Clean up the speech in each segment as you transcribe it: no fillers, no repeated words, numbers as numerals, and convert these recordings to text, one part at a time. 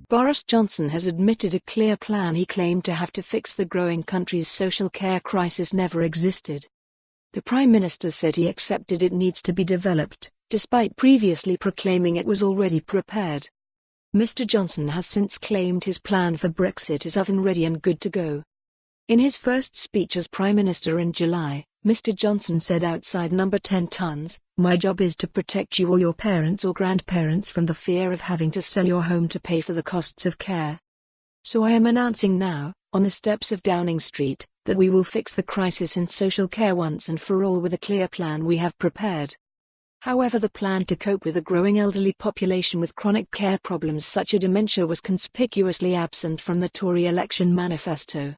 Boris Johnson has admitted a clear plan he claimed to have to fix the growing country's social care crisis never existed. The Prime Minister said he accepted it needs to be developed, despite previously proclaiming it was already prepared. Mr. Johnson has since claimed his plan for Brexit is oven-ready and good to go. In his first speech as Prime Minister in July, Mr. Johnson said outside Number 10 Tons, "My job is to protect you or your parents or grandparents from the fear of having to sell your home to pay for the costs of care. So I am announcing now, on the steps of Downing Street, that we will fix the crisis in social care once and for all with a clear plan we have prepared." However, the plan to cope with a growing elderly population with chronic care problems such as dementia was conspicuously absent from the Tory election manifesto.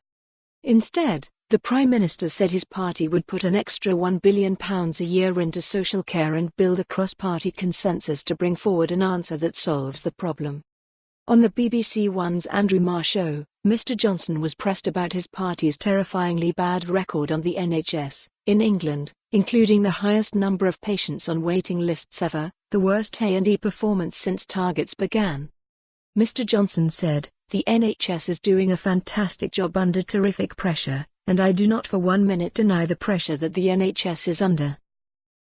Instead, the Prime Minister said his party would put an extra £1 billion a year into social care and build a cross-party consensus to bring forward an answer that solves the problem. On the BBC One's Andrew Marr show, Mr. Johnson was pressed about his party's terrifyingly bad record on the NHS, in England, including the highest number of patients on waiting lists ever, the worst A&E performance since targets began. Mr. Johnson said, "The NHS is doing a fantastic job under terrific pressure, and I do not for 1 minute deny the pressure that the NHS is under."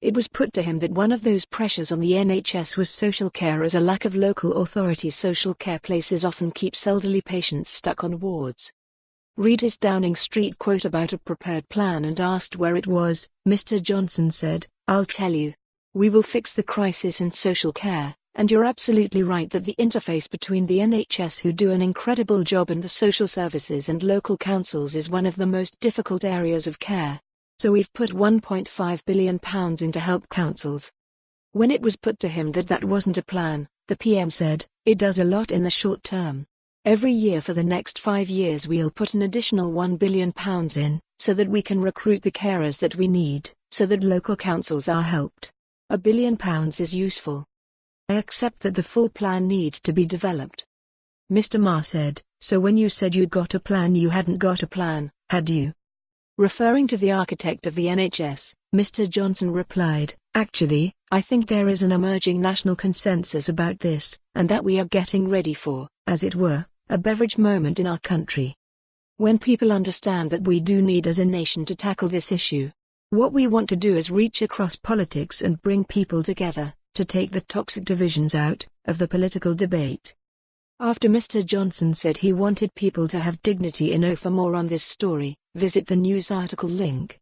It was put to him that one of those pressures on the NHS was social care, as a lack of local authority social care places often keeps elderly patients stuck on wards. Read his Downing Street quote about a prepared plan and asked where it was, Mr. Johnson said, "I'll tell you. We will fix the crisis in social care, and you're absolutely right that the interface between the NHS, who do an incredible job, and the social services and local councils is one of the most difficult areas of care. So we've put £1.5 billion in to help councils." When it was put to him that that wasn't a plan, the PM said, "It does a lot in the short term. Every year for the next 5 years we'll put an additional £1 billion in, so that we can recruit the carers that we need, so that local councils are helped. £1 billion is useful. I accept that the full plan needs to be developed." Mr. Marr said, "So when you said you'd got a plan, you hadn't got a plan, had you?" Referring to the architect of the NHS, Mr. Johnson replied, "Actually, I think there is an emerging national consensus about this, and that we are getting ready for, as it were, a beverage moment in our country. When people understand that we do need as a nation to tackle this issue. What we want to do is reach across politics and bring people together, to take the toxic divisions out of the political debate." After Mr. Johnson said he wanted people to have dignity. For more on this story, visit the news article link.